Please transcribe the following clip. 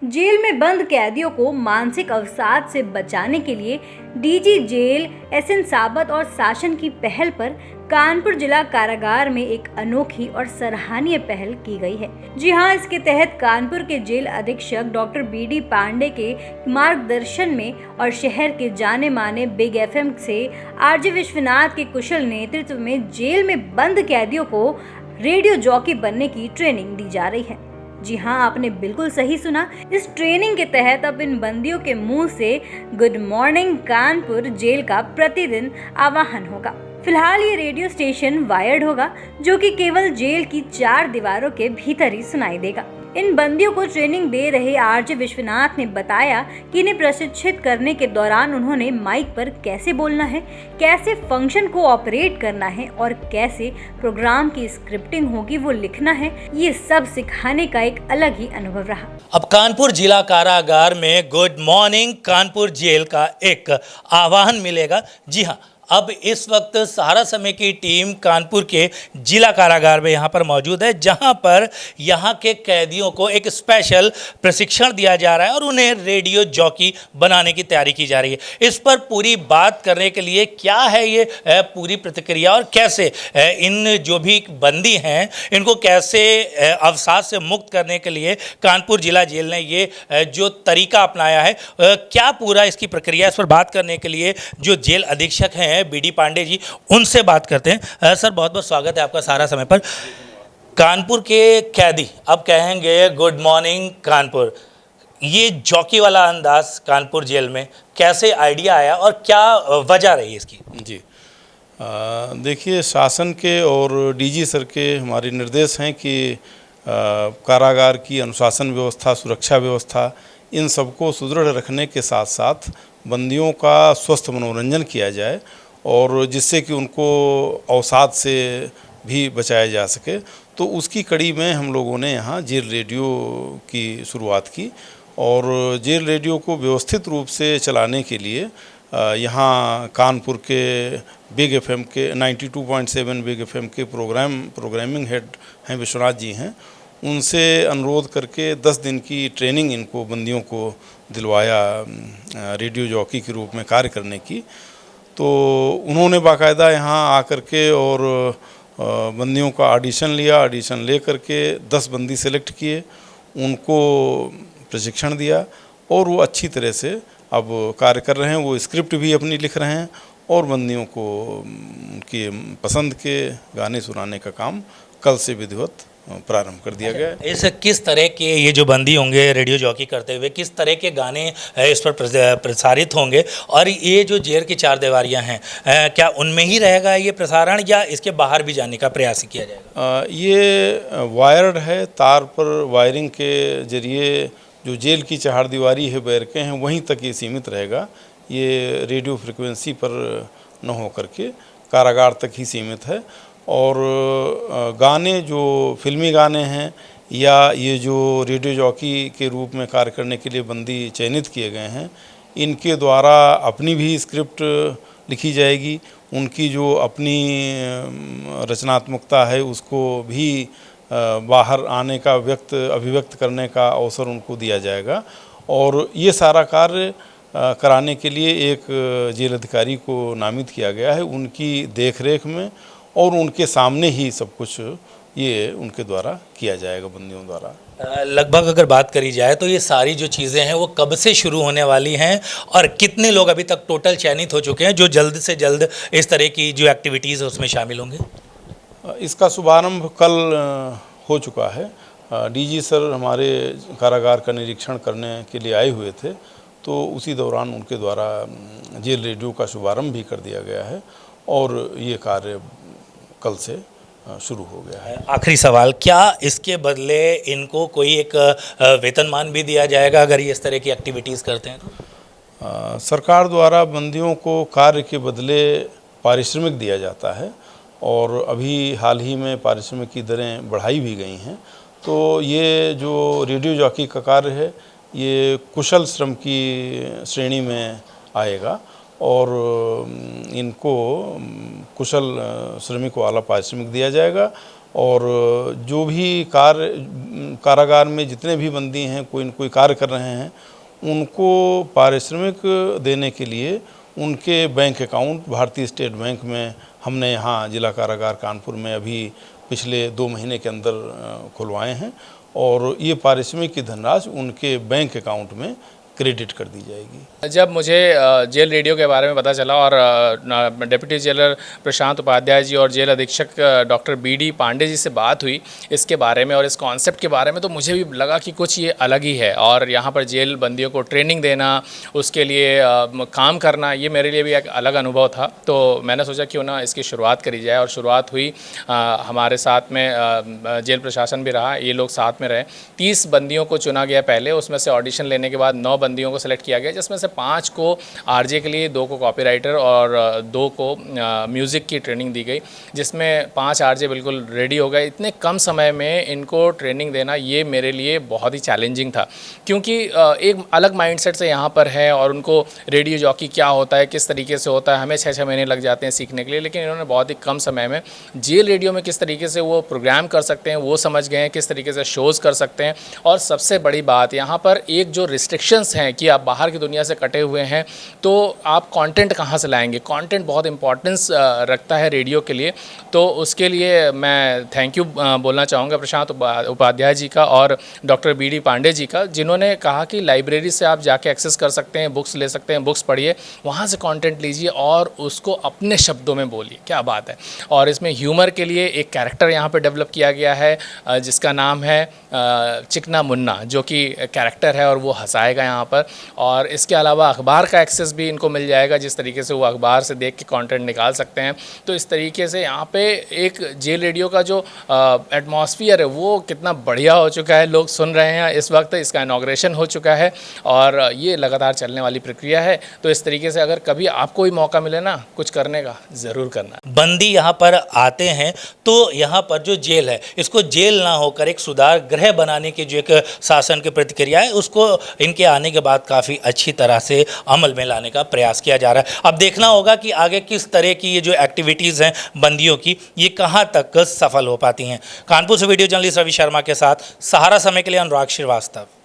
Jail में बंद कैदियों को मानसिक अवसाद से बचाने के लिए डीजी जेल एसएन साबत और शासन की पहल पर कानपुर जिला कारागार में एक अनोखी और सराहनीय पहल की गई है। जी हां, इसके तहत कानपुर के जेल अधीक्षक डॉक्टर बीडी पांडे के मार्गदर्शन में और शहर के जाने माने बिग एफएम से आरजे विश्वनाथ के कुशल नेतृत्व में जेल में बंद कैदियों को रेडियो जॉकी बनने की ट्रेनिंग दी जा रही है। जी हाँ, आपने बिल्कुल सही सुना। इस ट्रेनिंग के तहत अब इन बंदियों के मुंह से गुड मॉर्निंग कानपुर जेल का प्रतिदिन आह्वान होगा। फिलहाल ये रेडियो स्टेशन वायर्ड होगा, जो कि केवल जेल की 4 दीवारों के भीतर ही सुनाई देगा। इन बंदियों को ट्रेनिंग दे रहे आरजे विश्वनाथ ने बताया कि इन्हें प्रशिक्षित करने के दौरान उन्होंने माइक पर कैसे बोलना है, कैसे फंक्शन को ऑपरेट करना है और कैसे प्रोग्राम की स्क्रिप्टिंग होगी वो लिखना है। ये सब सिखाने का एक अलग ही अनुभव रहा। अब कानपुर जिला कारागार में गुड मॉर्निंग कानपुर जेल का एक आह्वान मिलेगा। जी हाँ, अब इस वक्त सहारा समय की टीम कानपुर के जिला कारागार में यहाँ पर मौजूद है, जहाँ पर यहाँ के कैदियों को एक स्पेशल प्रशिक्षण दिया जा रहा है और उन्हें रेडियो जॉकी बनाने की तैयारी की जा रही है। इस पर पूरी बात करने के लिए क्या है ये पूरी प्रतिक्रिया और कैसे इन जो भी बंदी हैं इनको कैसे अवसाद से मुक्त करने के लिए कानपुर जिला जेल ने ये जो तरीका अपनाया है, क्या पूरा इसकी प्रक्रिया, इस पर बात करने के लिए जो जेल अधीक्षक हैं बीडी पांडे जी, उनसे बात करते हैं। सर, बहुत बहुत स्वागत है आपका सारा समय पर। कानपुर के कैदी अब कहेंगे गुड मॉर्निंग कानपुर, ये जॉकी वाला अंदाज कानपुर जेल में कैसे आइडिया आया और क्या वजह रही इसकी? जी, देखिए, शासन के और डीजी सर के हमारे निर्देश हैं कि कारागार की अनुशासन व्यवस्था, सुरक्षा व्यवस्था, इन सबको सुदृढ़ रखने के साथ साथ बंदियों का स्वस्थ मनोरंजन किया जाए और जिससे कि उनको अवसाद से भी बचाया जा सके। तो उसकी कड़ी में हम लोगों ने यहाँ जेल रेडियो की शुरुआत की और जेल रेडियो को व्यवस्थित रूप से चलाने के लिए यहाँ कानपुर के बिग एफएम के 92.7 बिग एफएम के प्रोग्रामिंग हेड हैं विश्वनाथ जी हैं, उनसे अनुरोध करके 10 दिन की ट्रेनिंग इनको बंदियों को दिलवाया रेडियो जॉकी के रूप में कार्य करने की। तो उन्होंने बाकायदा यहाँ आकर के और बंदियों का ऑडिशन लिया, ऑडिशन ले करके 10 बंदी सेलेक्ट किए, उनको प्रशिक्षण दिया और वो अच्छी तरह से अब कार्य कर रहे हैं। वो स्क्रिप्ट भी अपनी लिख रहे हैं और बंदियों को उनकी पसंद के गाने सुनाने का काम कल से विधिवत प्रारंभ कर दिया गया है। इस किस तरह के ये जो बंदी होंगे रेडियो जॉकी करते हुए, किस तरह के गाने इस पर प्रसारित होंगे और ये जो जेल की 4 दीवारियां हैं, क्या उनमें ही रहेगा ये प्रसारण या इसके बाहर भी जाने का प्रयास किया जाएगा? ये वायर्ड है, तार पर वायरिंग के जरिए जो जेल की 4 दीवारी है, बैरकें हैं, वहीं तक ये सीमित रहेगा। ये रेडियो फ्रिक्वेंसी पर न हो करके कारागार तक ही सीमित है। और गाने जो फिल्मी गाने हैं या ये जो रेडियो जॉकी के रूप में कार्य करने के लिए बंदी चयनित किए गए हैं, इनके द्वारा अपनी भी स्क्रिप्ट लिखी जाएगी। उनकी जो अपनी रचनात्मकता है उसको भी बाहर आने का अभिव्यक्त करने का अवसर उनको दिया जाएगा। और ये सारा कार्य कराने के लिए एक जेल अधिकारी को नामित किया गया है, उनकी देखरेख में और उनके सामने ही सब कुछ ये उनके द्वारा किया जाएगा, बंदियों द्वारा। लगभग अगर बात करी जाए तो ये सारी जो चीज़ें हैं वो कब से शुरू होने वाली हैं और कितने लोग अभी तक टोटल चयनित हो चुके हैं जो जल्द से जल्द इस तरह की जो एक्टिविटीज़ है उसमें शामिल होंगे? इसका शुभारंभ कल हो चुका है। डीजी सर हमारे कारागार का निरीक्षण करने के लिए आए हुए थे, तो उसी दौरान उनके द्वारा जेल रेडियो का शुभारंभ भी कर दिया गया है और ये कार्य कल से शुरू हो गया है। आखिरी सवाल, क्या इसके बदले इनको कोई एक वेतनमान भी दिया जाएगा अगर ये इस तरह की एक्टिविटीज़ करते हैं तो? सरकार द्वारा बंदियों को कार्य के बदले पारिश्रमिक दिया जाता है और अभी हाल ही में पारिश्रमिक की दरें बढ़ाई भी गई हैं। तो ये जो रेडियो जॉकी का कार्य है ये कुशल श्रम की श्रेणी में आएगा और इनको कुशल श्रमिक वाला पारिश्रमिक दिया जाएगा। और जो भी कारागार में जितने भी बंदी हैं कोई न कोई कार्य कर रहे हैं उनको पारिश्रमिक देने के लिए उनके बैंक अकाउंट भारतीय स्टेट बैंक में हमने यहाँ जिला कारागार कानपुर में अभी पिछले 2 महीने के अंदर खुलवाए हैं और ये पारिश्रमिक की धनराशि उनके बैंक अकाउंट में क्रेडिट कर दी जाएगी। जब मुझे जेल रेडियो के बारे में पता चला और डिप्टी जेलर प्रशांत उपाध्याय जी और जेल अधीक्षक डॉक्टर BD पांडे जी से बात हुई इसके बारे में और इस कॉन्सेप्ट के बारे में, तो मुझे भी लगा कि कुछ ये अलग ही है। और यहाँ पर जेल बंदियों को ट्रेनिंग देना, उसके लिए काम करना, ये मेरे लिए भी एक अलग अनुभव था। तो मैंने सोचा क्यों ना इसकी शुरुआत करी जाए और शुरुआत हुई। हमारे साथ में जेल प्रशासन भी रहा, ये लोग साथ में रहे। 30 बंदियों को चुना गया पहले, उसमें से ऑडिशन लेने के बाद 9 बंदियों को सेलेक्ट किया गया, जिसमें से 5 को RJ के लिए, 2 को कॉपीराइटर और 2 को म्यूज़िक की ट्रेनिंग दी गई, जिसमें 5 RJ बिल्कुल रेडी हो गए। इतने कम समय में इनको ट्रेनिंग देना ये मेरे लिए बहुत ही चैलेंजिंग था, क्योंकि एक अलग माइंडसेट से यहाँ पर है और उनको रेडियो जॉकी क्या होता है, किस तरीके से होता है, हमें 6-6 महीने लग जाते हैं सीखने के लिए। लेकिन इन्होंने बहुत ही कम समय में जेल रेडियो में किस तरीके से वो प्रोग्राम कर सकते हैं वो समझ गए हैं, किस तरीके से शोज़ कर सकते हैं। और सबसे बड़ी बात यहाँ पर एक जो रिस्ट्रिक्शंस हैं कि आप बाहर की दुनिया से कटे हुए हैं तो आप कंटेंट कहाँ से लाएंगे। कंटेंट बहुत इंपॉर्टेंस रखता है रेडियो के लिए। तो उसके लिए मैं थैंक यू बोलना चाहूँगा प्रशांत उपाध्याय जी का और डॉक्टर BD पांडे जी का, जिन्होंने कहा कि लाइब्रेरी से आप जाके एक्सेस कर सकते हैं, बुक्स ले सकते हैं, बुक्स पढ़िए, वहाँ से कंटेंट लीजिए और उसको अपने शब्दों में बोलिए। क्या बात है। और इसमें ह्यूमर के लिए एक कैरेक्टर यहाँ पे डेवलप किया गया है जिसका नाम है चिकना मुन्ना, जो कि कैरेक्टर है और वो हंसाएगा यहाँ पर। और इसके अलावा अखबार का एक्सेस भी इनको मिल जाएगा, जिस तरीके से वो अखबार से देख के कंटेंट निकाल सकते हैं। तो इस तरीके से यहाँ पे एक जेल रेडियो का जो एटमॉस्फेयर है वो कितना बढ़िया हो चुका है, लोग सुन रहे हैं इस वक्त। इसका इनॉग्रेशन हो चुका है और ये लगातार चलने वाली प्रक्रिया है। तो इस तरीके से अगर कभी आपको भी मौका मिले ना कुछ करने का, ज़रूर करना। बंदी यहाँ पर आते हैं तो यहाँ पर जो जेल है इसको जेल ना होकर एक सुधार गृह बनाने की जो एक शासन की प्रतिक्रिया है उसको इनके आने के बाद काफ़ी अच्छी तरह से अमल में लाने का प्रयास किया जा रहा है। अब देखना होगा कि आगे किस तरह की ये जो एक्टिविटीज़ हैं बंदियों की ये कहाँ तक सफल हो पाती हैं। कानपुर से वीडियो जर्नलिस्ट रवि शर्मा के साथ सहारा समय के लिए अनुराग श्रीवास्तव।